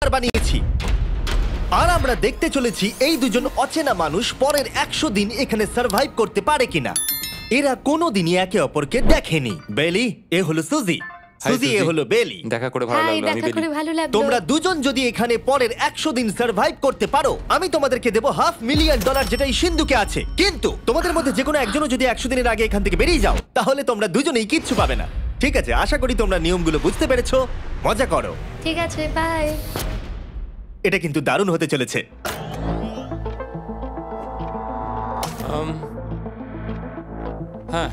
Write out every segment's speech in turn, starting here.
বানিয়েছি। আর আমরা দেখতে চলেছি এই দুজন অচেনা মানুষ পরের 100 দিন এখানে সার্ভাইভ করতে পারে কিনা। এরা কোনোদিনই একে অপরকে দেখেনি। বেলি, এ হলো সুজি, সুজি এ হলো বেলি। দেখা করে ভালো লাগলো। আমি বেলি। ভালো লাগলো। তোমরা দুজন যদি এখানে পরের 100 দিন সার্ভাইভ করতে পারো, আমি তোমাদেরকে দেবো $500,000, যেটা এই সিন্ধুকে আছে। কিন্তু তোমাদের মধ্যে যে কোনো একজনও যদি 100 দিনের আগে এখান থেকে বেরিয়ে যাও, তাহলে তোমরা দুজনেই কিচ্ছু পাবে না। ঠিক আছে, আশা করি তোমরা নিয়মগুলো বুঝতে পেরেছো। মজা করো। ঠিক আছে, বাই। এটা কিন্তু দারুণ হতে চলেছে। হ্যাঁ,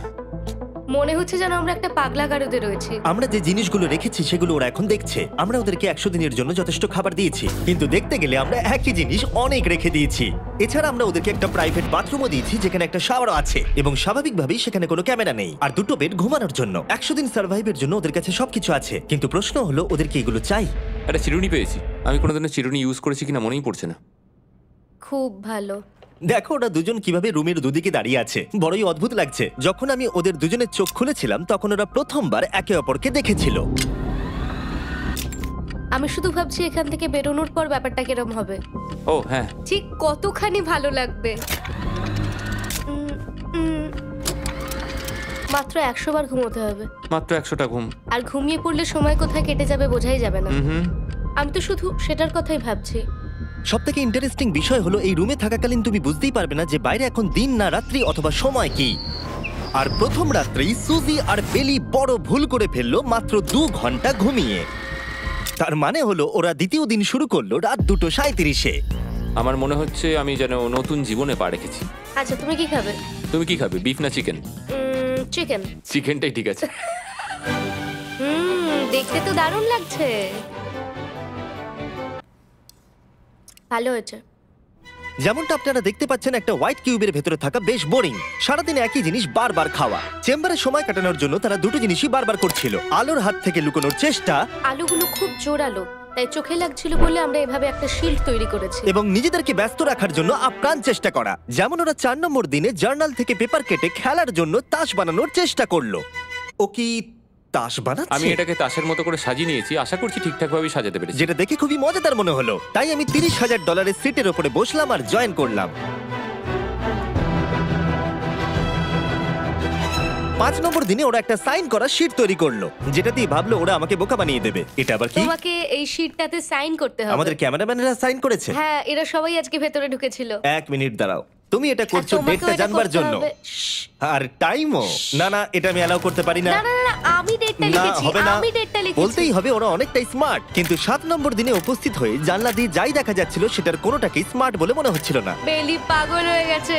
মনে হচ্ছে যেন আমরা একটা পাগলা গারদে রয়েছি। আমরা যে জিনিসগুলো রেখেছি সেগুলো ওরা এখন দেখছে। আমরা ওদেরকে 100 দিনের জন্য যথেষ্ট খাবার দিয়েছি, কিন্তু দেখতে গেলে আমরা একই জিনিস অনেক রেখে দিয়েছি। এছাড়া আমরা ওদেরকে একটা প্রাইভেট বাথরুমও দিয়েছি, যেখানে একটা শাওয়ারও আছে, এবং স্বাভাবিকভাবেই সেখানে কোনো ক্যামেরা নেই, আর দুটো বেড ঘুমানোর জন্য। 100 দিন সার্ভাইভের জন্য ওদের কাছে সবকিছু আছে, কিন্তু প্রশ্ন হলো ওদেরকে এগুলো চাই। একটা চিরুনি পেয়েছি। আমি কোনোদিনও চিরুনি ইউজ করেছি কিনা মনেই পড়ছে না। খুব ভালো। দেখো ওরা দুজন কিভাবে রুমের দুদিকে দাঁড়িয়ে আছে, বড়ই অদ্ভুত লাগছে। যখন আমি ওদের দুজনের চোখ খুলেছিলাম, তখন ওরা প্রথমবার একে অপরকে দেখেছিল। আমি শুধু ভাবছি এখান থেকে বেরোনোর পর ব্যাপারটা কিরম হবে। ও হ্যাঁ, ঠিক কতখানি ভালো লাগবে। মাত্র 100 বার ঘুমোতে হবে। মাত্র 100টা ঘুম। আর ঘুমিয়ে পড়লে সময় কোথায় কেটে যাবে বোঝাই যাবে না। হুম। আমি তো শুধু সেটার কথাই ভাবছি। সবথেকে ইন্টারেস্টিং বিষয় হলো এই রুমে থাকাকালীন তুমি বুঝতেই পারবে না যে বাইরে এখন দিন না রাত্রি অথবা সময় কি। আর প্রথম রাত্রেই সুজি আর বেলি বড় ভুল করে ফেললো মাত্র 2 ঘন্টা ঘুমিয়ে। তার মানে হলো ওরা দ্বিতীয় দিন শুরু করলো রাত 2:37-এ। আমার মনে হচ্ছে আমি যেন নতুন জীবনে পা রেখেছি। আচ্ছা, তুমি কি খাবে? তুমি কি খাবে, বিফ না চিকেন? চিকেন। চিকেনটাই ঠিক আছে। দেখতে তো দারুণ লাগছে। ভালো হয়েছে। যেমনটা আপনারা দেখতে পাচ্ছেন, একটা হোয়াইট কিউবের ভেতরে থাকা বেশ বোরিং। সারাদিন একই জিনিস বারবার খাওয়া। চেম্বারে সময় কাটানোর জন্য তারা দুটো জিনিসই বারবার করছিল: আলোর হাত থেকে লুকোনোর চেষ্টা, আলুগুলো খুব জোরালো, তাই চোখে লাগছিল বলে আমরা এভাবে একটা শিল্ড তৈরি করেছি, এবং নিজেদেরকে ব্যস্ত রাখার জন্য আপ্রাণ চেষ্টা করা। যেমন ওরা 4 নম্বর দিনে জার্নাল থেকে পেপার কেটে খেলার জন্য তাস বানানোর চেষ্টা করলো। ও কি তাস বানাচ্ছে? আমি এটাকে তাসের মতো করে সাজিয়ে নিয়েছি, আশা করছি ঠিকঠাক ভাবে সাজাতে পেরেছি। যেটা দেখে খুবই মজাদার মনে হলো। তাই আমি $30,000 সিটের উপরে বসলাম আর জয়েন করলাম। 5 নম্বর দিনে ওরা একটা সাইন করা শীট তৈরি করলো, যেটা দিয়ে ভাবলো ওরা আমাকে বোকা বানিয়ে দেবে। এটা আবার কি? তোমাকে এই শীটটাতে সাইন করতে হবে। আমাদের ক্যামেরাম্যানেরা সাইন করেছে? হ্যাঁ, এরা সবাই আজকে ভেতরে ঢুকেছিল। 1 মিনিট দাঁড়াও, তুমি এটা করছো আর তোমাকেও ডেটটা এটা জানবার করতে জন্য? হবে। আর টাইমও? না না, এটা আমি অ্যালাউ করতে পারি না। না না না, আমি ডেটটা না, লিখেছি। হবে না। আমি ডেটটা লিখেছি। বলতেই হবে ওরা অনেকটাই স্মার্ট। কিন্তু 7 নম্বর দিনে উপস্থিত হয়ে জানলা দিয়ে যাই দেখা যাচ্ছিল সেটার কোনোটাকেই স্মার্ট বলে মনে হচ্ছিল না। বেলি পাগল হয়ে গেছে।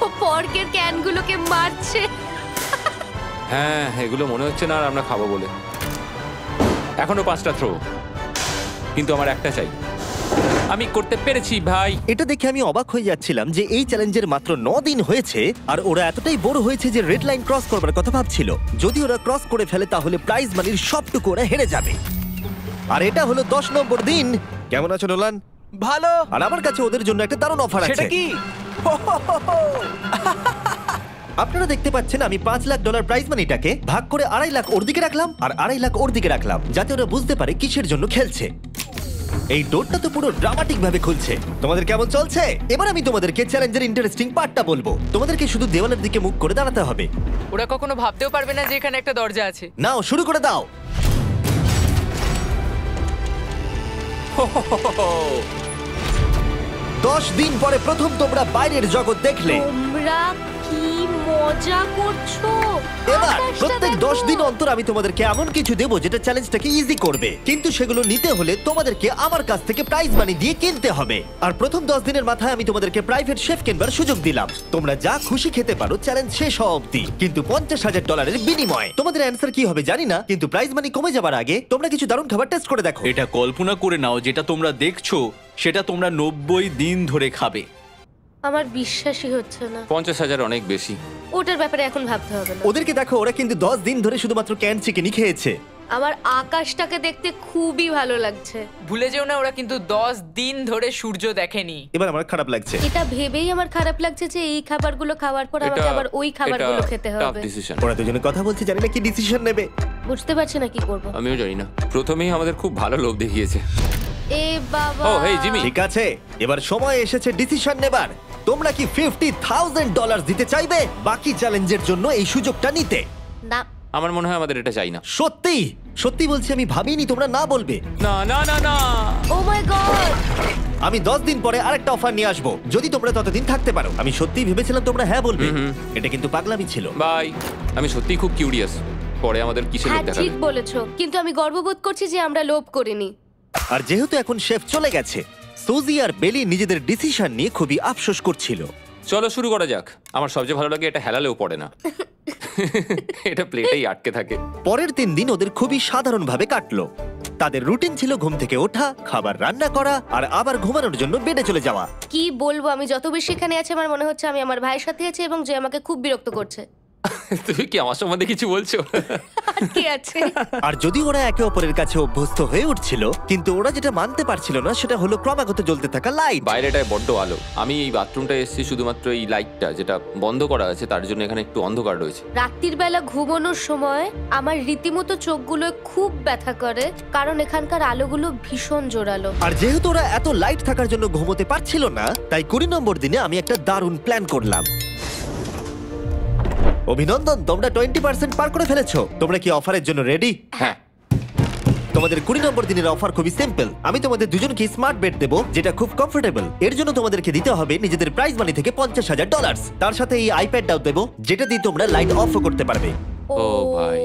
ও পর্কের ক্যানগুলোকে মারছে। হ্যাঁ, এগুলো মনে হচ্ছে না আর আমরা খাবো বলে। এখনো 5টা থ্রো, কিন্তু আমার একটা চাই। আমি করতে পেরেছি ভাই। এটা দেখে আমি অবাক হয়ে যাচ্ছিলাম যে এই চ্যালেঞ্জের মাত্র 9 দিন হয়েছে আর ওরা এতটাই বোর হয়েছে যে রেড লাইন ক্রস করবার কথা ভাবছিল। যদি ওরা ক্রস করে ফেলে তাহলে প্রাইজ মানির সবটুকু ওরা হেরে যাবে। আর এটা হলো 10 নম্বর দিন। কেমন আছো নোলান? ভালো। আর আমার কাছে ওদের জন্য একটা দারুণ অফার আছে। সেটা কি? আপনারা দেখতে পাচ্ছেন আমি $5 লাখ প্রাইজ মানিটাকে ভাগ করে 2.5 লাখ ওর দিকে রাখলাম আর 2.5 লাখ ওর দিকে রাখলাম, যাতে ওরা বুঝতে পারে কিসের জন্য খেলছে। এই ডোরটা তো পুরো ড্রামাটিক ভাবে খুলছে। তোমাদের কেমন চলছে? এবার আমি তোমাদেরকে চ্যালেঞ্জের ইন্টারেস্টিং পার্টটা বলবো। তোমাদেরকে শুধু দেওয়ালের দিকে মুখ করে দাঁড়াতে হবে। ওরা কখনো ভাবতেও পারবে না যে এখানে একটা দরজা আছে। নাও শুরু করে দাও। দশ দিন পরে প্রথম তোমরা বাইরের জগৎ দেখলে। তোমরা কি মজা করছো? এবার আকাশটা প্রত্যেক দেখো। 10 দিন অন্তর আমি তোমাদেরকে এমন কিছু দেবো যেটা চ্যালেঞ্জটাকে ইজি করবে, কিন্তু সেগুলো নিতে হলে তোমাদেরকে আমার কাছ থেকে প্রাইজ মানি দিয়ে কিনতে হবে। আর প্রথম 10 দিনের মাথায় আমি তোমাদেরকে প্রাইভেট শেফ কেনবার সুযোগ দিলাম। তোমরা যা খুশি খেতে পারো চ্যালেঞ্জ শেষ হওয়া অবধি, কিন্তু $50,000 বিনিময়ে। তোমাদের অ্যান্সার কি হবে জানি না, কিন্তু প্রাইজ মানি কমে যাবার আগে তোমরা কিছু দারুণ খাবার টেস্ট করে দেখো। এটা কল্পনা করে নাও যেটা তোমরা দেখছো সেটা তোমরা 90 দিন ধরে খাবে। আমার বিশ্বাসই হচ্ছে না। 50,000 অনেক বেশি। ওটার ব্যাপারে এখন ভাবতে হবে না। ওদেরকে দেখো, ওরা কিন্তু 10 দিন ধরে শুধুমাত্র ক্যান চিকেনই খেয়েছে। আমার আকাশটাকে দেখতে খুবই ভালো লাগছে। ভুলে যেও না ওরা কিন্তু 10 দিন ধরে সূর্য দেখেনি। এবার আমার খারাপ লাগছে। এটা ভেবেই আমার খারাপ লাগছে যে এই খাবারগুলো খাওয়ার পর আমাকে আবার ওই খাবারগুলো খেতে হবে। ডিসিশন। ওরা দুজনে কথা বলছে, জানি না কি ডিসিশন নেবে। বুঝতে পারছি না কি করব। আমিও জানি না। প্রথমেই আমাদের খুব ভালো লোভ দেখিয়েছে। এ বাবা। ও হেই জিমি। ঠিক আছে, এবার সময় এসেছে ডিসিশন নেবার। তোমরা কি $50,000 দিতে চাইবে বাকি চ্যালেঞ্জের জন্য এই সুযোগটা নিতে? না। আমার মনে হয় আমাদের এটা চাই না। সত্যি সত্যি বলছি, আমি ভাবিনি তোমরা না বলবে। না না না না। ও মাই গড। আমি 10 দিন পরে আরেকটা অফার নিয়ে আসবো, যদি তোমরা ততদিন থাকতে পারো। আমি সত্যি ভেবেছিলাম তোমরা হ্যাঁ বলবে। এটা কিন্তু পাগলামি ছিল। বাই। আমি সত্যিই খুব কিউরিয়াস পরে আমাদের কিসের হ্যাঁ লোভ দেখাবে। ঠিক বলেছো, কিন্তু আমি গর্ববোধ করছি যে আমরা লোভ করিনি। আর যেহেতু এখন শেফ চলে গেছে, সুজি আর বেলি নিজেদের ডিসিশন নিয়ে খুবই আফসোস করছিল। চলো শুরু করা যাক। আমার সবচেয়ে ভালো লাগে এটা হেলালেও পড়ে না। এটা প্লেটেই আটকে থাকে। পরের 3 দিন ওদের খুবই সাধারণভাবে কাটলো। তাদের রুটিন ছিল ঘুম থেকে ওঠা, খাবার রান্না করা আর আবার ঘুমানোর জন্য বেডে চলে যাওয়া। কি বলবো, আমি যত বেশি এখানে আছি আমার মনে হচ্ছে আমি আমার ভাইয়ের সাথে আছি এবং যে আমাকে খুব বিরক্ত করছে। তুমি কি আমার সম্বন্ধে কিছু বলছো? আর কি আছে? আর যদি ওরা একে অপরের কাছে অভ্যস্ত হয়ে উঠছিল, কিন্তু ওরা যেটা মানতে পারছিল না সেটা হলো ক্রমাগত জ্বলতে থাকা লাইট। বাইরেটায় বড্ড আলো। আমি এই বাথরুমটায় এসেছি শুধুমাত্র এই লাইটটা যেটা বন্ধ করা আছে তার জন্য এখানে একটু অন্ধকার রয়েছে। রাত্রির বেলা ঘুমানোর সময় আমার রীতিমতো চোখগুলো খুব ব্যথা করে, কারণ এখানকার আলোগুলো ভীষণ জোরালো। আর যেহেতু ওরা এত লাইট থাকার জন্য ঘুমোতে পারছিল না, তাই 20 নম্বর দিনে আমি একটা দারুণ প্ল্যান করলাম। অভিনন্দন, তোমরা 20% পার করে ফেলেছো। তোমরা কি অফারের জন্য রেডি? হ্যাঁ। তোমাদের 20 নম্বর দিনের অফার খুবই সিম্পল। আমি তোমাদের দুজনকে স্মার্ট বেড দেবো, যেটা খুব কমফোর্টেবল। এর জন্য তোমাদেরকে দিতে হবে নিজেদের প্রাইজ মানি থেকে $50,000। তার সাথে এই আইপ্যাডটাও দেবো, যেটা দিয়ে তোমরা লাইট অফও করতে পারবে। ও ভাই।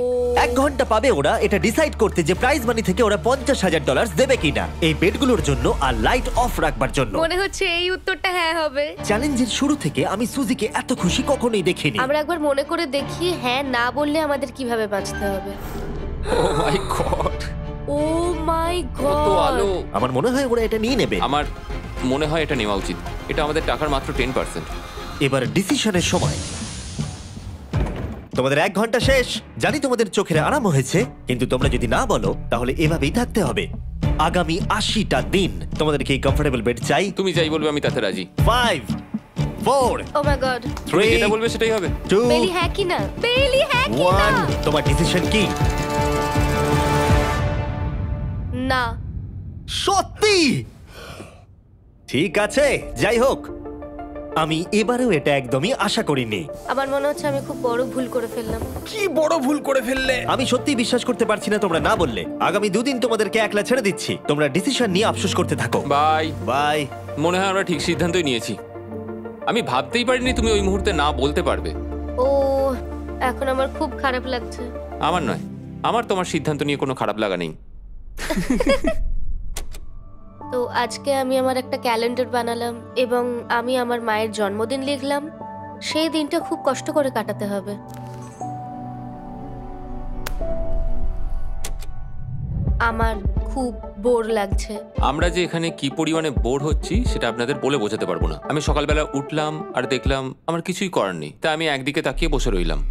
1 ঘন্টা পাবে ওরা এটা ডিসাইড করতে যে প্রাইজ মানি থেকে ওরা $50,000 দেবে কিনা এই বেডগুলোর জন্য আর লাইট অফ রাখবার জন্য। মনে হচ্ছে এই উত্তরটা হ্যাঁ হবে। চ্যালেঞ্জের শুরু থেকে আমি সুজিকে এত খুশি কখনোই দেখিনি। আমরা একবার মনে করে দেখি হ্যাঁ না বললে আমাদের কিভাবে বাঁচতে হবে। ও মাই গড। ও মাই কত গড। আলো। আমার মনে হয় ওরা এটা নিয়ে নেবে। আমার মনে হয় এটা নেওয়া উচিত। এটা আমাদের টাকার মাত্র 10%। এবার ডিসিশনের সময়। তোমাদের 1 ঘন্টা শেষ। জানি তোমাদের চোখের আরাম হয়েছে, কিন্তু তোমরা যদি না বলো তাহলে এভাবেই থাকতে হবে আগামী 80টা দিন। তোমাদেরকে এই কমফোর্টেবল বেড চাই। তুমি যাই বলবে আমি তাতে রাজি। 5 4 ও মাই গড। তুমি 3 যেটা বলবে সেটাই হবে। 2 বেলি হ্যাঁ কি না? বেলি হ্যাঁ কি না? 1 তোমার ডিসিশন কি? না। সত্যি? ঠিক আছে, যাই হোক, আমি এবারেও এটা একদমই আশা করিনি। আমার মনে হচ্ছে আমি খুব বড় ভুল করে ফেললাম। কি বড় ভুল করে ফেললে। আমি সত্যি বিশ্বাস করতে পারছি না তোমরা না বললে। আগামী 2 দিন তোমাদেরকে একলা ছেড়ে দিচ্ছি। তোমরা ডিসিশন নিয়ে আফসোস করতে থাকো। বাই। বাই। মনে হয় আমরা ঠিক সিদ্ধান্তই নিয়েছি। আমি ভাবতেই পারিনি তুমি ওই মুহূর্তে না বলতে পারবে। ও এখন আমার খুব খারাপ লাগছে। আমার নয়, আমার তোমার সিদ্ধান্ত নিয়ে কোনো খারাপ লাগা নেই। তো আজকে আমি আমার একটা ক্যালেন্ডার বানালাম এবং আমি আমার মায়ের জন্মদিন লিখলাম। সেই দিনটা খুব কষ্ট করে কাটাতে হবে। আমার খুব বোর লাগছে। আমরা যে এখানে কি পরিমাণে বোর হচ্ছি সেটা আপনাদের বলে বোঝাতে পারবো না। আমি সকালবেলা উঠলাম আর দেখলাম আমার কিছুই করার নেই, তাই আমি একদিকে তাকিয়ে বসে রইলাম।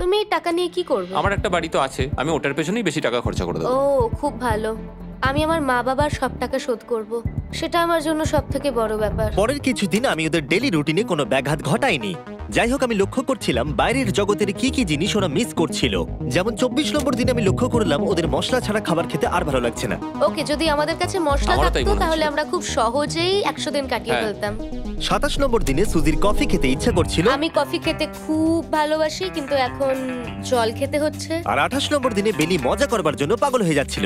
তুমি এই টাকা নিয়ে কি করবে? আমার একটা বাড়ি তো আছে, আমি ওটার পেছনেই বেশি টাকা খরচা করে ও দেবো। খুব ভালো। আমি আমার মা বাবার সব টাকা শোধ করব। সেটা আমার জন্য সব থেকে বড় ব্যাপার। পরের কিছুদিন আমি ওদের ডেলি রুটিনে কোনো ব্যাঘাত ঘটাইনি। যাই হোক, আমি লক্ষ্য করছিলাম বাইরের জগতের কি কি জিনিস ওরা মিস করছিল। যেমন 24 নম্বর দিনে আমি লক্ষ্য করলাম ওদের মশলা ছাড়া খাবার খেতে আর ভালো লাগছে না। ওকে, যদি আমাদের কাছে মশলা আমারও তাই থাকতো মনে তাহলে হচ্ছিল। আমরা খুব সহজেই 100 দিন কাটিয়ে হ্যাঁ। ফেলতাম। 27 নম্বর দিনে সুজির কফি খেতে ইচ্ছা করছিল, আমি কফি খেতে খুব ভালোবাসি, কিন্তু এখন জল খেতে হচ্ছে। আর 28 নম্বর দিনে বেলি মজা করবার জন্য পাগল হয়ে যাচ্ছিল।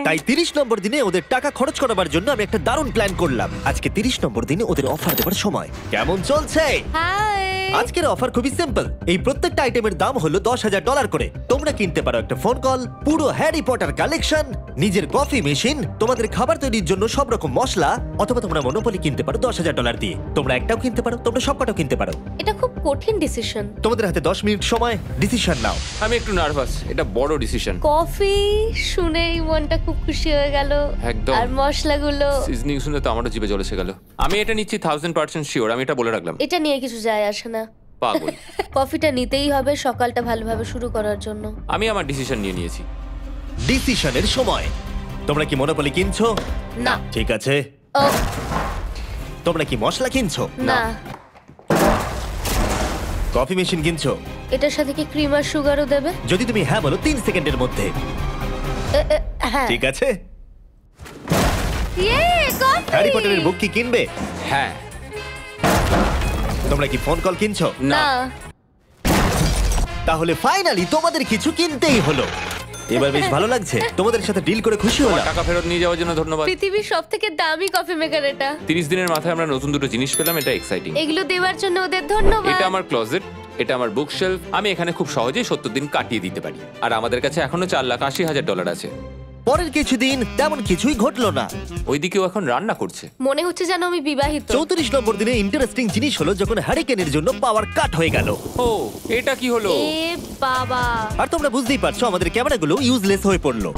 তাই 30 নম্বর দিনে ওদের টাকা খরচ করাবার জন্য আমি একটা দারুণ প্ল্যান করলাম। আজকে 30 নম্বর দিনে ওদের অফার দেওয়ার সময়। কেমন চলছে? হাই। আজকের অফার খুবই সিম্পল। এই প্রত্যেকটা আইটেমের দাম হলো $10,000 করে। তোমরা কিনতে পারো একটা ফোন কল, পুরো হ্যারি পটার কালেকশন, নিজের কফি মেশিন, তোমাদের খাবার তৈরির জন্য সব রকম মশলা, অথবা তোমরা মনোপলি কিনতে পারো $10,000 দিয়ে। তোমরা একটাও কিনতে পারো, তোমরা সবকটাও কিনতে পারো। এটা খুব কঠিন ডিসিশন। তোমাদের হাতে 10 মিনিট সময়, ডিসিশন নাও। আমি একটু নার্ভাস, এটা বড় ডিসিশন। কফি শুনেই মনটা খুব খুশি হয়ে গেল। একদম। আর মশলাগুলো, সিজনিং শুনে তো আমারও জিভে জল এসে গেল। আমি এটা নিচ্ছি 1000% শিওর, আমি এটা বলে রাখলাম। এটা নিয়ে কিছু যায় আসে না। পাগল। কফিটা নিতেই হবে সকালটা ভালোভাবে শুরু করার জন্য। আমি আমার ডিসিশন নিয়ে নিয়েছি। ডিসিশনের সময়। তোমরা কি মনোপলি কিনছো? না। ঠিক আছে। ও তোমরা কি মশলা কিনছো? না, কফি মেশিন কিনছো? এটার সাথে কি ক্রিম আর সুগারও দেবে? যদি তুমি হ্যাঁ বলো 3 সেকেন্ডের মধ্যে। হ্যাঁ। ঠিক আছে। ইয়ে, কফি! হ্যারি পটারের বুক কি কিনবে? হ্যাঁ। তোমরা কি ফোন কল কিনছো? না। তাহলে ফাইনালি তোমাদের কিছু কিনতেই হলো। এবার বেশ ভালো লাগছে। তোমাদের সাথে ডিল করে খুশি আমার হলাম। টাকা ফেরত নিয়ে যাওয়ার জন্য ধন্যবাদ। পৃথিবীর সবথেকে দামি কফি মেকার এটা। 30 দিনের মাথায় আমরা নতুন দুটো জিনিস পেলাম, এটা এক্সাইটিং। এগুলো দেওয়ার জন্য ওদের ধন্যবাদ। এটা আমার ক্লোজেট, এটা আমার বুক শেলফ। আমি এখানে খুব সহজেই 70 দিন কাটিয়ে দিতে পারি। আর আমাদের কাছে এখনো $4,80,000 আছে। পরের কিছুদিন তেমন কিছুই ঘটলো না। ওইদিকেও এখন রান্না করছে। মনে হচ্ছে যেন আমি বিবাহিত। 34 নম্বর দিনে ইন্টারেস্টিং জিনিস হলো যখন হ্যারিকেনের জন্য পাওয়ার কাট হয়ে গেল। ও, এটা কি হলো? এ বাবা! আর তোমরা বুঝতেই পারছো আমাদের ক্যামেরাগুলো ইউজলেস হয়ে পড়লো।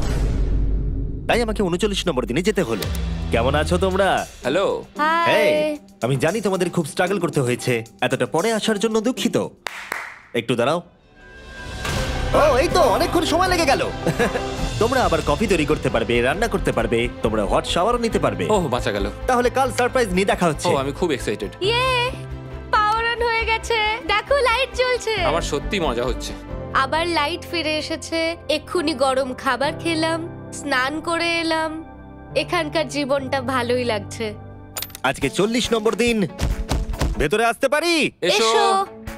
তাই আমাকে 39 নম্বর দিনে যেতে হলো। কেমন আছো তোমরা? হ্যালো। হাই। এই, আমি জানি তোমাদের খুব স্ট্রাগল করতে হয়েছে। এতটা পরে আসার জন্য দুঃখিত। একটু দাঁড়াও। ও, এই তো অনেকক্ষণ সময় লেগে গেল। তোমরা আবার কফি তৈরি করতে পারবে, রান্না করতে পারবে, তোমরা হট শাওয়ারও নিতে পারবে। ওহ, বাঁচা গেল। তাহলে কাল সারপ্রাইজ নিয়ে দেখা হচ্ছে। ও, আমি খুব এক্সাইটেড। ইয়ে! পাওয়ার অন হয়ে গেছে। দেখো লাইট জ্বলছে। আমার সত্যি মজা হচ্ছে। আবার লাইট ফিরে এসেছে। এক্ষুনি গরম খাবার খেলাম, স্নান করে এলাম। এখানকার জীবনটা ভালোই লাগছে। আজকে 40 নম্বর দিন। ভেতরে আসতে পারি? এসো। এসো।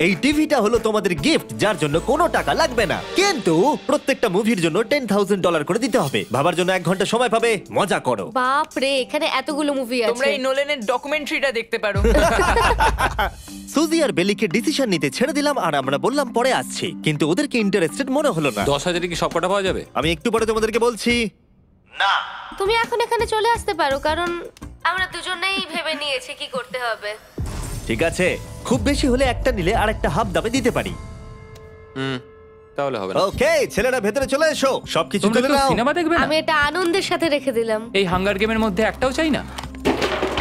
এই টিভিটা হলো তোমাদের গিফট, যার জন্য কোনো টাকা লাগবে না, কিন্তু প্রত্যেকটা মুভির জন্য $10,000 করে দিতে হবে। ভাবার জন্য 1 ঘন্টা সময় পাবে। মজা করো। বাপ রে, এখানে এতগুলো মুভি তোমরা আছে। এই নোলেনের ডকুমেন্টারিটা দেখতে পারো। সুজি আর বেলিকে ডিসিশন নিতে ছেড়ে দিলাম আর আমরা বললাম পরে আসছি, কিন্তু ওদেরকে ইন্টারেস্টেড মনে হলো না। 10,000 কি সবকটা পাওয়া যাবে? আমি একটু পরে তোমাদেরকে বলছি। না, তুমি এখন এখানে চলে আসতে পারো, কারণ আমরা দুজনেই ভেবে নিয়েছি কি করতে হবে। ঠিক আছে, খুব বেশি হলে একটা নিলে আর একটা হাফ দামে দিতে পারি। তাহলে হবে না। ওকে, ছেলেরা ভেতরে চলে এসো, সবকিছু তোমরা তুলে কেউ নাও। সিনেমা দেখবে না? আমি এটা আনন্দের সাথে রেখে দিলাম। এই হাঙ্গার গেমের মধ্যে একটাও চাই না।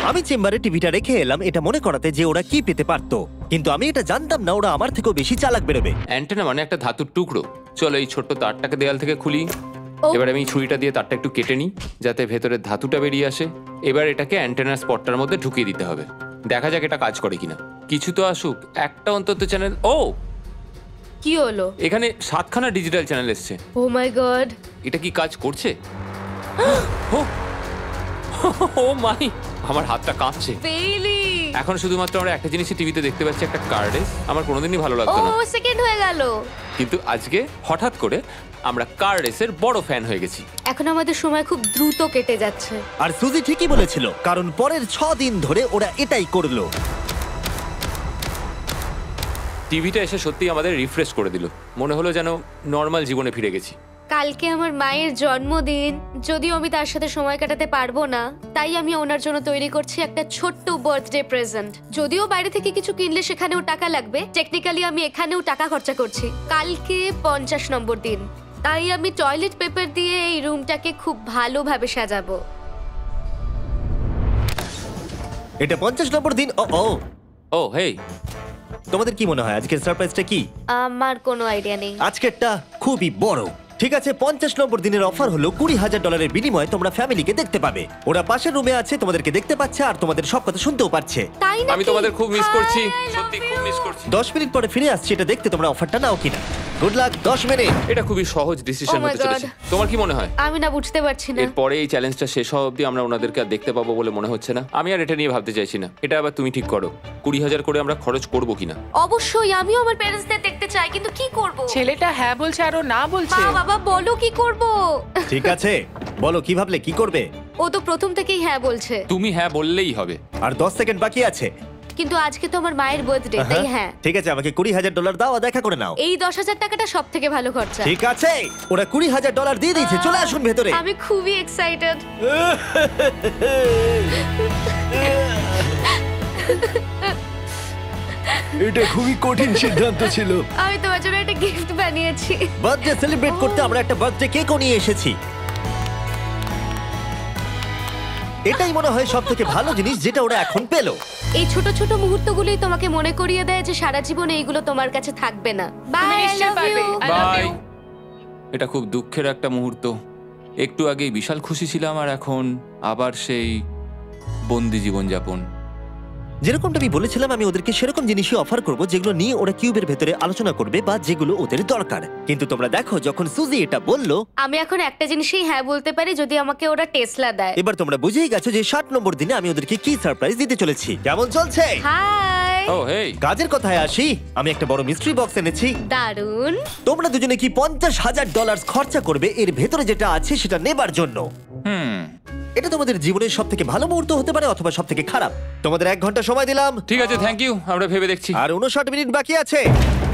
আমি চেম্বারে টিভিটা রেখে এলাম এটা মনে করাতে যে ওরা কি পেতে পারতো, কিন্তু আমি এটা জানতাম না ওরা আমার থেকেও বেশি চালাক বেরোবে। অ্যান্টেনা মানে একটা ধাতুর টুকরো। চলো এই ছোট্ট তারটাকে দেয়াল থেকে খুলি। ও। এবার আমি ছুরিটা দিয়ে তারটা একটু কেটে নিই যাতে ভেতরের ধাতুটা বেরিয়ে আসে। এবার এটাকে অ্যান্টেনার স্পটটার মধ্যে ঢুকিয়ে দিতে হবে। দেখা যাক এটা কাজ করে কিনা। কিছু তো আসুক, একটা অন্তত চ্যানেল। ও, কি হলো? এখানে 7খানা ডিজিটাল চ্যানেল এসছে। ও মাই গড! এটা কি কাজ করছে? ও, ও মাই, আমার হাতটা কাঁপছে। বেইলি! এখন শুধুমাত্র আমরা একটা জিনিসই টিভিতে দেখতে পাচ্ছি, একটা কার্ডে। আমার কোনোদিনই ভালো ও লাগতো না, সেকেন্ড হয়ে গেল। কিন্তু আজকে হঠাৎ করে আমরা কার রেসের বড় ফ্যান হয়ে গেছি। এখন আমাদের সময় খুব দ্রুত কেটে যাচ্ছে। আর সুজি ঠিকই বলেছিল, কারণ পরের 6 দিন ধরে ওরা এটাই করলো। টিভিটা এসে সত্যি আমাদের রিফ্রেশ করে দিল। মনে হলো যেন নর্মাল জীবনে ফিরে গেছি। কালকে আমার মায়ের জন্মদিন, যদিও আমি তার সাথে সময় কাটাতে পারবো না, তাই আমি ওনার জন্য তৈরি করছি একটা ছোট্ট বার্থডে প্রেজেন্ট। যদিও বাইরে থেকে কিছু কিনলে সেখানেও টাকা লাগবে, টেকনিক্যালি আমি এখানেও টাকা খরচা করছি। কালকে 50 নম্বর দিন, তাই আমি টয়লেট পেপার দিয়ে এই রুমটাকে খুব ভালোভাবে সাজাবো। এটা 50 নম্বর দিন। ও ও, ও হেই, তোমাদের কি মনে হয় আজকের সারপ্রাইজটা কি? আমার কোনো আইডিয়া নেই। আজকেরটা খুবই বড়। ঠিক আছে, 50 নম্বর দিনের অফার হলো $20,000 বিনিময়ে তোমরা ফ্যামিলিকে দেখতে পাবে। ওরা পাশের রুমে আছে, তোমাদেরকে দেখতে পাচ্ছে আর তোমাদের সব কথা শুনতেও পাচ্ছে। তাই না? আমি তোমাদের খুব মিস করছি, সত্যি খুব মিস করছি। 10 মিনিট পরে ফিরে আসছি এটা দেখতে তোমরা অফারটা নাও কিনা। Good luck. 10 মিনিট। এটা খুবই সহজ ডিসিশন Oh my হতে চলেছে। God. তোমার কি মনে হয়? আমি না বুঝতে পারছি না। এরপরে এই চ্যালেঞ্জটা শেষ হওয়া অবধি আমরা ওনাদেরকে আর দেখতে পাবো বলে মনে হচ্ছে না। আমি আর এটা নিয়ে ভাবতে চাইছি না। এটা আবার তুমি ঠিক করো, 20,000 করে আমরা খরচ করবো কিনা। অবশ্যই আমিও আমার প্যারেন্টসদের দেখতে চাই, কিন্তু কি করব? ছেলেটা হ্যাঁ বলছে আর ও না বলছে। মা বাবা বলো কি করব? ঠিক আছে, বলো কি ভাবলে, কি করবে? ও তো প্রথম থেকেই হ্যাঁ বলছে। তুমি হ্যাঁ বললেই হবে। আর 10 সেকেন্ড বাকি আছে। কিন্তু আজকে তো আমার মায়ের বার্থডে, তাই হ্যাঁ। ঠিক আছে, আমাকে $20,000 দাও আর দেখা করে নাও। এই 10,000 টাকাটা সব থেকে ভালো খরচা। ঠিক আছে, ওরা $20,000 দিয়ে দিয়েছে। চলে আসুন ভেতরে। আমি খুবই এক্সাইটেড। এটা খুবই কঠিন সিদ্ধান্ত ছিল। আমি তোমার জন্য একটা গিফট বানিয়েছি। বার্থডে সেলিব্রেট করতে আমরা একটা বার্থডে কেকও নিয়ে এসেছি। এটাই মনে হয় সব থেকে ভালো জিনিস যেটা ওরা এখন পেলো। এই ছোট ছোট মুহূর্তগুলোই তোমাকে মনে করিয়ে দেয় যে সারা জীবন এইগুলো তোমার কাছে থাকবে না। বাই, আই নিশ্চয়ই লাভ পারবে। You. I love bye. you. এটা খুব দুঃখের একটা মুহূর্ত। একটু আগেই বিশাল খুশি ছিলাম আর এখন আবার সেই বন্দি জীবনযাপন। যেরকমটা আমি বলেছিলাম, আমি ওদেরকে সেরকম জিনিসই অফার করব যেগুলো নিয়ে ওরা কিউবের ভেতরে আলোচনা করবে বা যেগুলো ওদের দরকার। কিন্তু তোমরা দেখো, যখন সুজি এটা বললো, আমি এখন একটা জিনিসই হ্যাঁ বলতে পারি, যদি আমাকে ওরা টেসলা দেয়। এবার তোমরা বুঝেই গেছো যে 60 নম্বর দিনে আমি ওদেরকে কি সারপ্রাইজ দিতে চলেছি। কেমন চলছে? হাই, ও হেই, কাজের কথায় আসি, আমি একটা বড় মিস্ট্রি বক্স এনেছি। দারুন। তোমরা দুজনে কি $50,000 খরচা করবে এর ভেতরে যেটা আছে সেটা নেবার জন্য? এটা তোমাদের জীবনের সব থেকে ভালো মুহূর্ত হতে পারে অথবা সব থেকে খারাপ। তোমাদের 1 ঘন্টা সময় দিলাম ঠিক আছে, থ্যাংক ইউ। আমরা ভেবে দেখছি আর 59 মিনিট বাকি আছে।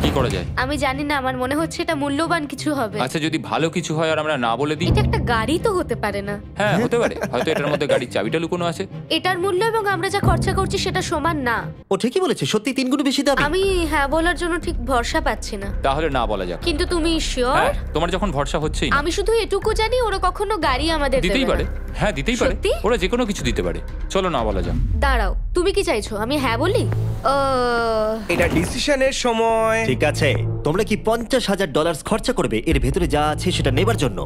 কি করা যায়। আমি জানি না, আমার মনে হচ্ছে এটা মূল্যবান কিছু হবে। আচ্ছা, যদি ভালো কিছু হয় আর আমরা না বলে দিই? এটা একটা গাড়ি তো হতে পারে না। হ্যাঁ, হতে পারে। হয়তো এটার মধ্যে গাড়ির চাবিটা লুকোনো আছে। এটার মূল্য এবং আমরা যা খরচা করছি সেটা সমান না। ও ঠিকই বলেছে, সত্যি 3 গুণ বেশি দামি। আমি হ্যাঁ বলার জন্য ঠিক ভরসা পাচ্ছি না। তাহলে না বলা যাক। কিন্তু তুমি শিওর? হ্যাঁ, তোমার যখন ভরসা হচ্ছেই না। আমি শুধু এটুকু জানি, ওরা কখনো গাড়ি আমাদের দিতেই দেবে পারে। না। হ্যাঁ, দিতেই পারে। সত্যি? ওরা যে কোনো কিছু দিতে পারে। চলো না বলা যাক। দাঁড়াও, তুমি কি চাইছো আমি হ্যাঁ বলি? এটা ডিসিশনের সময়। ঠিক আছে, তোমরা কি $50,000 খরচা করবে এর ভেতরে যা আছে সেটা নেবার জন্য?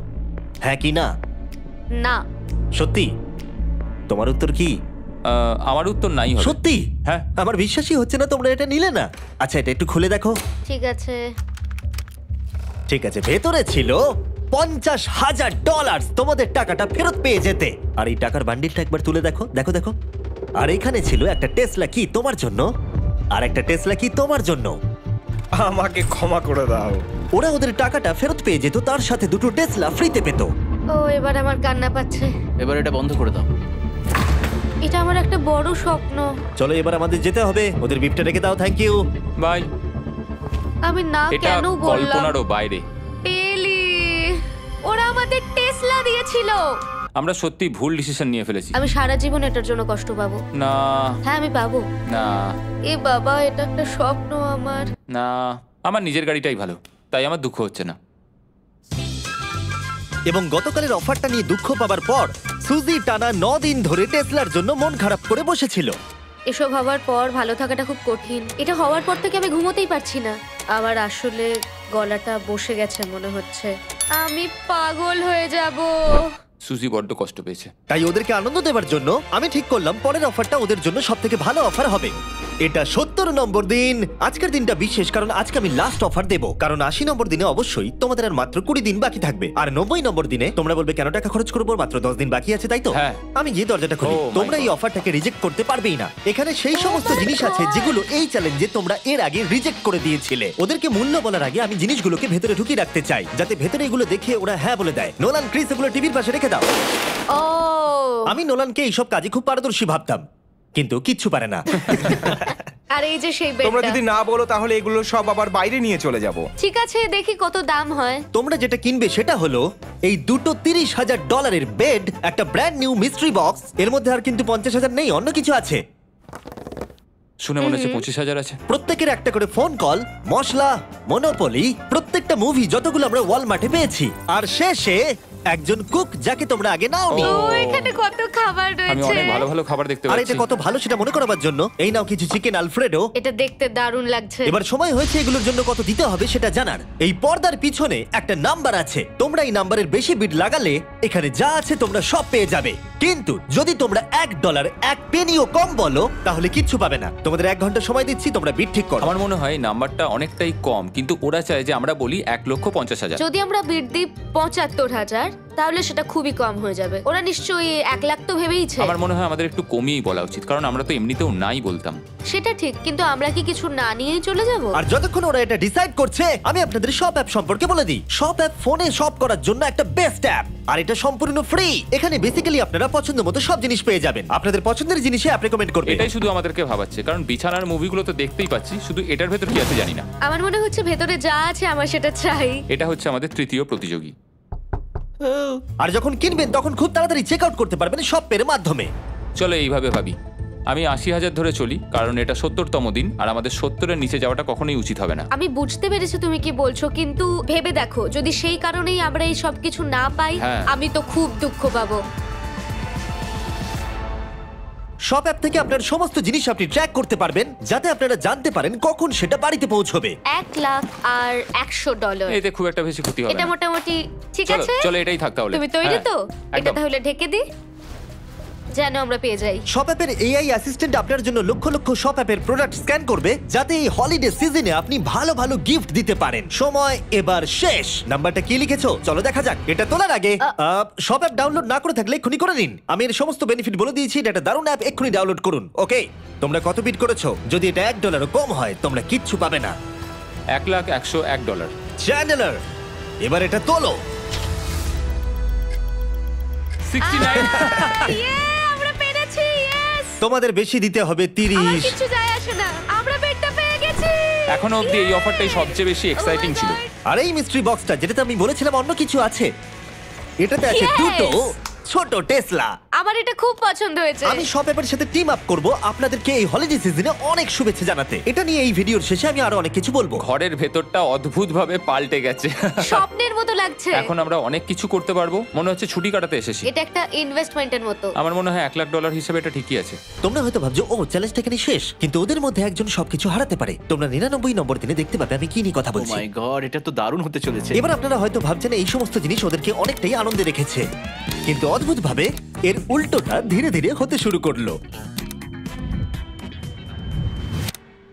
হ্যাঁ কি না? না। সত্যি? তোমার উত্তর কি? আমার উত্তর নাই হবে। সত্যি? হ্যাঁ। আমার বিশ্বাসই হচ্ছে না তোমরা এটা নিলে না। আচ্ছা, এটা একটু খুলে দেখো। ঠিক আছে। ঠিক আছে, ভেতরে ছিল $50,000। তোমাদের টাকাটা ফেরত পেয়ে যেতে। আর এই টাকার বান্ডিলটা একবার তুলে দেখো, দেখো দেখো। আর এখানে ছিল একটা টেসলা কি তোমার জন্য, আর একটা টেসলা কি তোমার জন্য। আমাকে ক্ষমা করে দাও। ওরা ওদের টাকাটা ফেরত পেয়ে যেত, তার সাথে 2টো টেসলা ফ্রিতে পেত। ও, এবার আমার কান্না পাচ্ছে। এবার এটা বন্ধ করে দাও। এটা আমার একটা বড় স্বপ্ন। চলো এবার আমাদের যেতে হবে। ওদের বিপটা রেখে দাও। Thank you. বাই। আমি না এটা কেন বললাম? কল্পনারও বাইরে। পেলি, ওরা আমাদের টেসলা দিয়েছিল। আমরা সত্যি ভুল ডিসিশন নিয়ে ফেলেছি। আমি সারা জীবন এটার জন্য কষ্ট পাবো। না হ্যাঁ, আমি পাবো। না এ বাবা, এটা একটা স্বপ্ন আমার। না, আমার নিজের গাড়িটাই ভালো, তাই আমার দুঃখ হচ্ছে না। এবং গতকালের অফারটা নিয়ে দুঃখ পাবার পর সুজি টানা 9 দিন ধরে টেসলার জন্য মন খারাপ করে বসেছিল। এসব হওয়ার পর ভালো থাকাটা খুব কঠিন। এটা হওয়ার পর থেকে আমি ঘুমোতেই পারছি না। আমার আসলে গলাটা বসে গেছে মনে হচ্ছে। আমি পাগল হয়ে যাব। সুজি বড্ড কষ্ট পেয়েছে। তাই ওদেরকে আনন্দ দেওয়ার জন্য আমি ঠিক করলাম পরের অফারটা ওদের জন্য সব থেকে ভালো অফার হবে। এটা 70 নম্বর দিন। আজকের দিনটা বিশেষ কারণ আজকে আমি লাস্ট অফার দেব। কারণ 80 নম্বর দিনে অবশ্যই তোমাদের আর মাত্র 20 দিন বাকি থাকবে। আর 90 নম্বর দিনে তোমরা বলবে কেন টাকা খরচ করবো, মাত্র 10 দিন বাকি আছে, তাই তো? হ্যাঁ। আমি গিয়ে দরজাটা খুলি। Oh my তোমরা এই God. অফারটাকে রিজেক্ট করতে পারবেই না। এখানে সেই সমস্ত my জিনিস আছে God. যেগুলো এই চ্যালেঞ্জে তোমরা এর আগে রিজেক্ট করে দিয়েছিলে। ওদেরকে মূল্য বলার আগে আমি জিনিসগুলোকে ভেতরে ঢুকিয়ে রাখতে চাই, যাতে ভেতরে এগুলো দেখে ওরা হ্যাঁ বলে দেয়। নোলান, ক্রিস, এগুলো টিভির পাশে রেখে দাও। ও, আমি নোলানকে এইসব কাজে খুব পারদর্শী ভাবতাম, কিন্তু কিচ্ছু পারে না। আর এই যে সেই তোমরা বেডটা। যদি না বলো তাহলে এগুলো সব আবার বাইরে নিয়ে চলে যাব। ঠিক আছে, দেখি কত দাম হয়। তোমরা যেটা কিনবে সেটা হলো এই দুটো $30,000 বেড, একটা ব্র্যান্ড নিউ মিস্ট্রি বক্স। এর মধ্যে আর কিন্তু 50,000 নেই, অন্য কিছু আছে। শুনে মনে হচ্ছে 25,000 আছে। প্রত্যেকের একটা করে ফোন কল, মশলা, মনোপলি, প্রত্যেকটা মুভি যতগুলো আমরা ওয়ালমার্টে পেয়েছি, আর শেষে একজন কুক যাকে তোমরা আগে নাওনি। ও, ও, এখানে কত খাবার আমি রয়েছে। অনেক ভালো ভালো খাবার দেখতে আর পাচ্ছি। এটা কত ভালো সেটা মনে করাবার জন্য এই নাও কিছু চিকেন আলফ্রেডো। এটা দেখতে দারুণ লাগছে। এবার সময় হয়েছে এগুলোর জন্য কত দিতে হবে সেটা জানার। এই পর্দার পিছনে একটা নাম্বার আছে, তোমরা এই নাম্বারের বেশি বিড লাগালে এখানে যা আছে তোমরা সব পেয়ে যাবে। কিন্তু যদি তোমরা $1 1 পেনিও কম বলো তাহলে কিচ্ছু পাবে না। তোমাদের 1 ঘন্টা সময় দিচ্ছি, তোমরা বিড ঠিক করো। আমার মনে হয় এই নাম্বারটা অনেকটাই কম, কিন্তু ওরা চায় যে আমরা বলি 1,50,000। যদি আমরা বিড দিই 75,000, তাহলে সেটা খুবই কম হয়ে যাবে। ওরা নিশ্চয়ই 1 লাখ তো ভেবেইছে। আমার মনে হয় আমাদের একটু কমিয়েই বলা উচিত, কারণ আমরা তো এমনিতেও নাই বলতাম। সেটা ঠিক, কিন্তু আমরা কি কিছু না নিয়েই চলে যাব? আর যতক্ষণ ওরা এটা ডিসাইড করছে আমি আপনাদের সব অ্যাপ সম্পর্কে বলে দিই। সব অ্যাপ ফোনে শপ করার জন্য একটা বেস্ট অ্যাপ, আর এটা সম্পূর্ণ ফ্রি। এখানে বেসিক্যালি আপনারা পছন্দ মতো সব জিনিস পেয়ে যাবেন। আপনাদের পছন্দের জিনিসে অ্যাপ রেকমেন্ড করবে। এটাই শুধু আমাদেরকে ভাবাচ্ছে, কারণ বিছানার মুভিগুলো তো দেখতেই পাচ্ছি, শুধু এটার ভেতর কি আছে জানি না। আমার মনে হচ্ছে ভেতরে যা আছে আমার সেটা চাই। এটা হচ্ছে আমাদের তৃতীয় প্রতিযোগী। আর যখন কিনবেন তখন খুব তাড়াতাড়ি চেক আউট করতে পারবেন শপের মাধ্যমে। চলো এইভাবে ভাবি, আমি 80,000 ধরে চলি, কারণ এটা 70তম দিন, আর আমাদের 70-এর নিচে যাওয়াটা কখনোই উচিত হবে না। আমি বুঝতে পেরেছি তুমি কি বলছো, কিন্তু ভেবে দেখো যদি সেই কারণেই আমরা এই সব কিছু না পাই, হ্যাঁ। আমি তো খুব দুঃখ পাবো। শপ অ্যাপ থেকে আপনার সমস্ত জিনিস আপনি ট্র্যাক করতে পারবেন, যাতে আপনারা জানতে পারেন কখন সেটা বাড়িতে পৌঁছবে। $1,00,000 এতে খুব একটা বেশি ক্ষতি হবে এটা না। মোটামুটি ঠিক চলো আছে। চলো এটাই থাক তাহলে। তুমি তৈরি হ্যাঁ, তো? এটা একদম। তাহলে ঢেকে দি, যেন আমরা পেয়ে যাই। শপ অ্যাপের এআই অ্যাসিস্ট্যান্ট আপনার জন্য লক্ষ লক্ষ শপ অ্যাপের প্রোডাক্ট স্ক্যান করবে, যাতে এই হলিডে সিজনে আপনি ভালো ভালো গিফট দিতে পারেন। সময় এবার শেষ। নাম্বারটা কি লিখেছো চলো দেখা যাক। এটা তোলার আগে শপ অ্যাপ ডাউনলোড না করে থাকলে এক্ষুনি করে নিন। আমি এর সমস্ত বেনিফিট বলে দিয়েছি। এটা একটা দারুণ অ্যাপ, এক্ষুনি ডাউনলোড করুন। ওকে, তোমরা কত বিট করেছো? যদি এটা $1 কম হয় তোমরা কিচ্ছু পাবে না। $1,101। চ্যান্ডেলার, এবার এটা তোলো। 69। ইয়ে, আমরা পেরেছি। ইয়েস! তোমাদের বেশি দিতে হবে আমার 30। কিছু যায় আসে না, আমরা বেডটা পেয়ে গেছি। এখনো অবধি এই অফারটাই সবচেয়ে বেশি এক্সাইটিং ছিল। আর এই মিস্ট্রি বক্সটা, যেটাতে আমি বলেছিলাম অন্য কিছু আছে, এটাতে আছে Yes! দুটো ছোট টেসলা। আমার এটা খুব পছন্দ হয়েছে। আমি শপ অ্যাপের সাথে টিম আপ করব আপনাদেরকে এই হলিডে সিজনে অনেক শুভেচ্ছা জানাতে। এটা নিয়ে এই ভিডিওর শেষে আমি আরো অনেক কিছু বলবো। ঘরের ভেতরটা অদ্ভুতভাবে পাল্টে গেছে। স্বপ্নের মতো লাগছে। এখন আমরা অনেক কিছু করতে পারবো, মনে হচ্ছে ছুটি কাটাতে এসেছি। এটা একটা ইনভেস্টমেন্টের মতো। আমার মনে হয় $1,00,000 হিসেবে এটা ঠিকই আছে। তোমরা হয়তো ভাবছো ও চ্যালেঞ্জটা এখানে শেষ, কিন্তু ওদের মধ্যে একজন সবকিছু হারাতে পারে। তোমরা 99 নম্বর দিনে দেখতে পাবে আমি কি নিয়ে কথা ও বলছি। মাই গড, এটা তো দারুণ হতে চলেছে। এবার আপনারা হয়তো ভাবছেন এই সমস্ত জিনিস ওদেরকে অনেকটাই আনন্দে রেখেছে, কিন্তু অদ্ভুতভাবে এর উল্টোটা ধীরে ধীরে হতে শুরু করলো।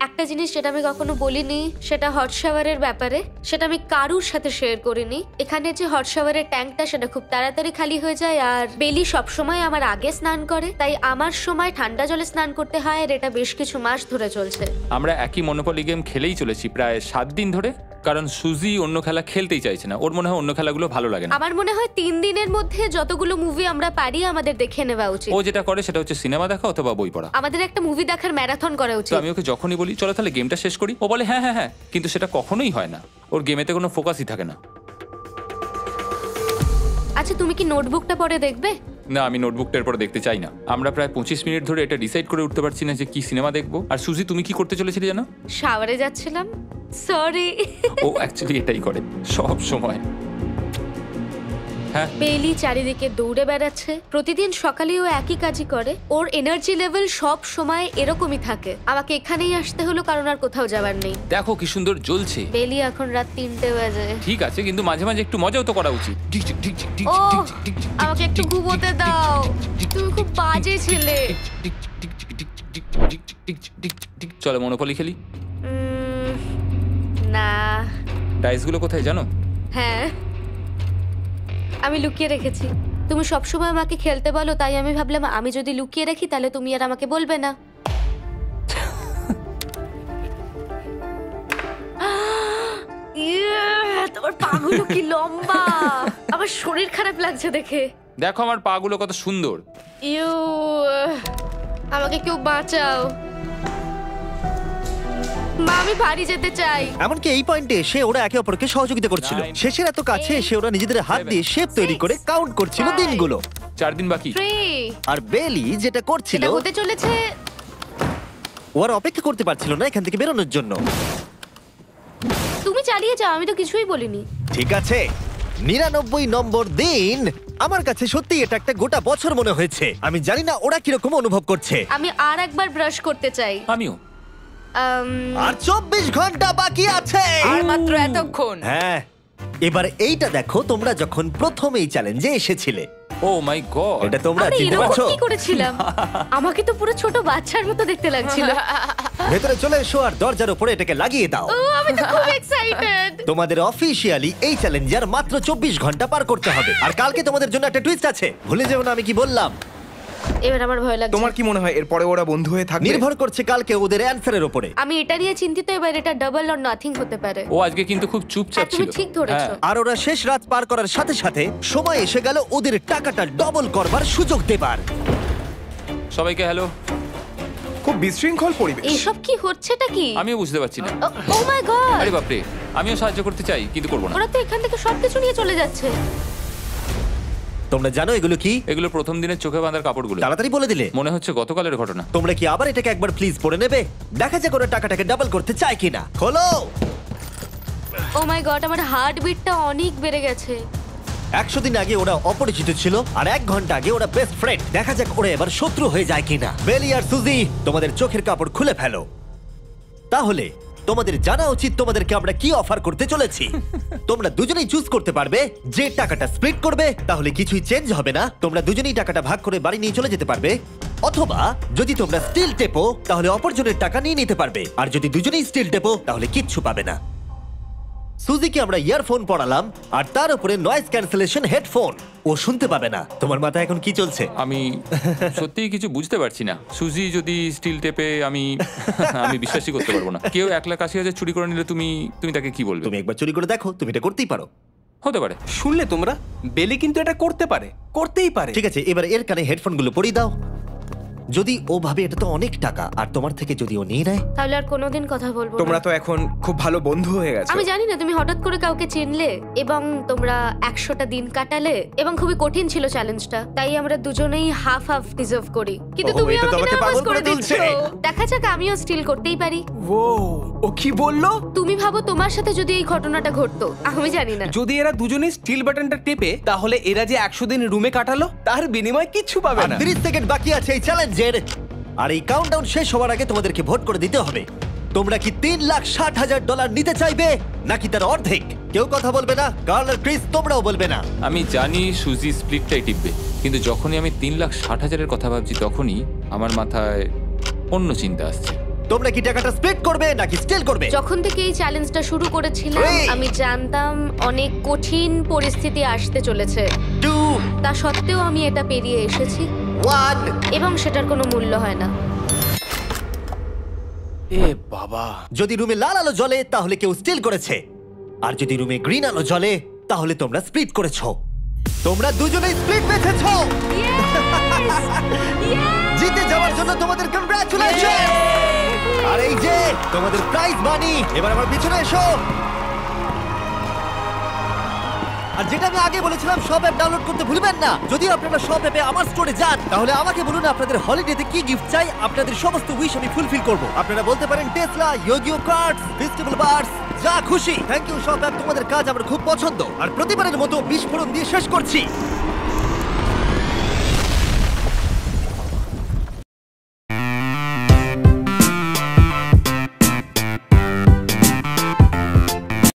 একটা জিনিস যেটা আমি কখনো বলিনি, সেটা হট শাওয়ারের ব্যাপারে। সেটা আমি কারুর সাথে শেয়ার করিনি। এখানে যে হট শাওয়ারের ট্যাঙ্কটা, সেটা খুব তাড়াতাড়ি খালি হয়ে যায়। আর বেলি সবসময় আমার আগে স্নান করে, তাই আমার সময় ঠান্ডা জলে স্নান করতে হয়। আর এটা বেশ কিছু মাস ধরে চলছে। আমরা একই মনোপলি গেম খেলেই চলেছি প্রায় 7 দিন ধরে, কারণ সুজি অন্য খেলা খেলতেই চাইছে না। ওর মনে হয় অন্য খেলাগুলো ভালো লাগে না। আমার মনে হয় 3 দিনের মধ্যে যতগুলো মুভি আমরা পারি আমাদের দেখে নেওয়া উচিত। ও যেটা করে সেটা হচ্ছে সিনেমা দেখা অথবা বই পড়া। আমাদের একটা মুভি দেখার ম্যারাথন করা তো উচিত। আমি ওকে যখনই বলি চলো তাহলে গেমটা শেষ করি, ও বলে হ্যাঁ হ্যাঁ হ্যাঁ, কিন্তু সেটা কখনোই হয় না। ওর গেমেতে কোনো ফোকাসই থাকে না। আচ্ছা, তুমি কি নোটবুকটা পরে দেখবে? না, আমি নোটবুকটার পর দেখতে চাই না। আমরা প্রায় 25 মিনিট ধরে এটা ডিসাইড করে উঠতে পারছি না যে কি সিনেমা দেখবো। আর সুজি, তুমি কি করতে চলেছিলে জানো? শাওয়ারে যাচ্ছিলাম। সরি। ও অ্যাকচুয়ালি এটাই করে সব সময়। হ্যাঁ, বেলি চারিদিকে দৌড়ে বেড়াচ্ছে। প্রতিদিন সকালে ও একই কাজই করে। ওর এনার্জি লেভেল সব সময় এরকমই থাকে। আমাকে এখানেই আসতে হলো, কারণ আর কোথাও যাবার নেই। দেখো কি সুন্দর জ্বলছে। বেলি এখন রাত 3টে বাজে। ঠিক আছে, কিন্তু মাঝে মাঝে একটু মজাও তো করা উচিত। ও, আমাকে একটু ঘুমোতে দাও। তুমি খুব বাজে ছেলে। চলো মনোপলি খেলি। না। ডাইসগুলো কোথায় জানো? হ্যাঁ, আমি লুকিয়ে রেখেছি। তুমি সবসময় আমাকে খেলতে বলো, তাই আমি ভাবলাম আমি যদি লুকিয়ে রাখি তাহলে তুমি আর আমাকে বলবে না। তোমার পাগুলো কি লম্বা! আমার শরীর খারাপ লাগছে দেখে। দেখো আমার পাগুলো কত সুন্দর। ইউ, আমাকে কেউ বাঁচাও। মা, আমি বাড়ি যেতে চাই। এমনকি এই পয়েন্টে এসে ওরা একে অপরকে সহযোগিতা করছিল। 9, শেষের এত কাছে এসে ওরা নিজেদের হাত দিয়ে শেপ তৈরি করে কাউন্ট করছিল 5, দিনগুলো। 4 দিন বাকি। 3, আর বেলি যেটা করছিল, এটা হতে চলেছে। ও আর অপেক্ষা করতে পারছিল না এখান থেকে বেরোনোর জন্য। তুমি চালিয়ে যাও, আমি তো কিছুই বলিনি। ঠিক আছে, 99 নম্বর দিন। আমার কাছে সত্যি এটা একটা গোটা বছর মনে হয়েছে। আমি জানি না ওরা কিরকম অনুভব করছে। আমি আর একবার ব্রাশ করতে চাই। আমিও। আর 24 ঘন্টা বাকি আছে। আর মাত্র এতক্ষণ। হ্যাঁ, এবার এইটা দেখো, তোমরা যখন প্রথম এই চ্যালেঞ্জে এসেছিলে, ও মাই গড। এটা তোমরা আরে চিনতে এরকম পারছো? কি করেছিলাম? আমাকে তো পুরো ছোট বাচ্চার মতো দেখতে লাগছিল। ভেতরে চলে এসো আর দরজার উপরে এটাকে লাগিয়ে দাও। ও, আমি তো খুব এক্সাইটেড। তোমাদের অফিসিয়ালি এই চ্যালেঞ্জার মাত্র 24 ঘন্টা পার করতে হবে। আর কালকে তোমাদের জন্য একটা টুইস্ট আছে, ভুলে যেও না আমি কি বললাম। এবার আমার ভয় লাগছে। তোমার কি মনে হয় এরপরে ওরা বন্ধু হয়ে থাকবে? নির্ভর করছে কালকে ওদের অ্যানসারের উপরে। আমি এটা নিয়ে চিন্তিত। এবার এটা ডাবল অর নাথিং হতে পারে। ও আজকে কিন্তু খুব চুপচাপ হ্যাঁ, তুমি ছিল। ঠিক ধরেছো। হ্যাঁ। আর ওরা শেষ রাত পার করার সাথে সাথে সময় এসে গেল ওদের টাকাটা ডবল করবার সুযোগ দেবার। সবাইকে হ্যালো। খুব বিশৃঙ্খল পরিবেশ। এসব কি হচ্ছেটা কি? আমিও বুঝতে পারছি না। ও মাই গড! আরে বাপরে, আমিও সাহায্য করতে চাই কিন্তু করবো না। ওরা তো এখান থেকে সবকিছু নিয়ে চলে যাচ্ছে। তোমরা জানো এগুলো কি? এগুলো প্রথম দিনের চোখে বাঁধার কাপড়গুলো। তাড়াতাড়ি বলে দিলে। মনে হচ্ছে গতকালের ঘটনা। তোমরা কি আবার এটাকে একবার প্লিজ পড়ে নেবে? দেখা যাক ওরা টাকাটাকে ডাবল করতে চায় কিনা। খোলো। ও মাই গড, আমার হার্ট বিটটা অনেক বেড়ে গেছে। 100 দিন আগে ওরা অপরিচিত ছিল আর 1 ঘন্টা আগে ওরা বেস্ট ফ্রেন্ড। দেখা যাক ওরা এবার শত্রু হয়ে যায় কিনা। বেলি আর সুজি, তোমাদের চোখের কাপড় খুলে ফেলো। তাহলে তোমাদের জানা উচিত তোমাদেরকে আমরা কি অফার করতে চলেছি। তোমরা দুজনেই চুজ করতে পারবে যে টাকাটা স্প্লিট করবে, তাহলে কিছুই চেঞ্জ হবে না। তোমরা দুজনেই টাকাটা ভাগ করে বাড়ি নিয়ে চলে যেতে পারবে। অথবা যদি তোমরা স্টিল টেপো তাহলে অপরজনের টাকা নিয়ে নিতে পারবে, আর যদি দুজনেই স্টিল টেপো তাহলে কিচ্ছু পাবে না। সুজিকে আমরা ইয়ারফোন পড়ালাম আর তার উপরে নয়েজ ক্যান্সেলেশন হেডফোন। ও শুনতে পাবে না। তোমার মাথায় এখন কি চলছে? আমি সত্যিই কিছু বুঝতে পারছি না। সুজি যদি স্টিল টেপে, আমি বিশ্বাসই করতে পারবো না। কেউ 1,80,000 চুরি করে নিলে তুমি তাকে কি বলবে? তুমি একবার চুরি করে দেখো, তুমি এটা করতেই পারো। হতে পারে। শুনলে তোমরা, বেলি কিন্তু এটা করতে পারে, করতেই পারে। ঠিক আছে, এবার এর কানে হেডফোনগুলো পরিয়ে দাও। যদি ও ভাবে এটা তো অনেক টাকা, আর তোমার থেকে যদি ও নিয়ে নেয়, তাহলে আর কোনোদিন কথা বলবো তোমরা না। তো এখন খুব ভালো বন্ধু হয়ে গেছো। আমি জানি না তুমি হঠাৎ করে কাউকে চিনলে এবং তোমরা 100টা দিন কাটালে এবং খুবই কঠিন ছিল চ্যালেঞ্জটা, তাই আমরা দুজনেই হাফ হাফ ডিজার্ভ করি। কিন্তু ওহো, তুমি এটা তো আমাকে আমাকে নার্ভাস পাগল করে করে দিচ্ছ। তুলছে। দেখা যাক, আমিও স্টিল করতেই পারি। ও কি বললো? তুমি ভাবো তোমার সাথে যদি এই ঘটনাটা ঘটতো, আমি জানি না। যদি এরা দুজনেই স্টিল বাটনটা টেপে, তাহলে এরা যে 100 দিন রুমে কাটালো তার বিনিময়ে কিচ্ছু পাবে আর না। 30 সেকেন্ড বাকি আছে এই চ্যালেঞ্জের। আর এই কাউন্টডাউন শেষ হওয়ার আগে তোমাদেরকে ভোট করে দিতে হবে। তোমরা কি $3,60,000 নিতে চাইবে নাকি তার অর্ধেক? কেউ কথা বলবে না। কার্ল আর ক্রিস, তোমরাও বলবে না। আমি জানি সুজি স্প্লিটটাই টিপবে, কিন্তু যখনই আমি 3,60,000-এর কথা ভাবছি তখনই আমার মাথায় অন্য চিন্তা আসছে। তোমরা কি টাকাটা স্প্লিট করবে নাকি স্টিল করবে? যখন থেকে এই চ্যালেঞ্জটা শুরু করেছিলাম, Three. আমি জানতাম অনেক কঠিন পরিস্থিতি আসতে চলেছে। 2, তা সত্ত্বেও আমি এটা পেরিয়ে এসেছি 1। এবং সেটার কোনো মূল্য হয় না। এ বাবা, যদি রুমে লাল আলো জ্বলে তাহলে কেউ স্টিল করেছে, আর যদি রুমে গ্রিন আলো জ্বলে তাহলে তোমরা স্প্লিট করেছো। তোমরা দুজনেই স্প্লিট বেঁচেছো। জিতে যাওয়ার জন্য তোমাদের কংগ্রাচুলেশন। আর এই যে তোমাদের প্রাইজ মানি। এবার আমার পিছনে এসো। আর যেটা আমি আগে বলেছিলাম, সব অ্যাপ ডাউনলোড করতে ভুলবেন না। যদি আপনারা সব অ্যাপে আমার স্টোরে যান, তাহলে আমাকে বলুন আপনাদের হলিডেতে কি গিফট চাই। আপনাদের সমস্ত উইশ আমি ফুলফিল করব। আপনারা বলতে পারেন টেসলা, ইয়োগিও কার্ডস, ফেস্টিভ্যাল বার্স, যা খুশি। থ্যাংক ইউ সব অ্যাপ, তোমাদের কাজ আমার খুব পছন্দ। আর প্রতিবারের মতো বিস্ফোরণ দিয়ে শেষ করছি।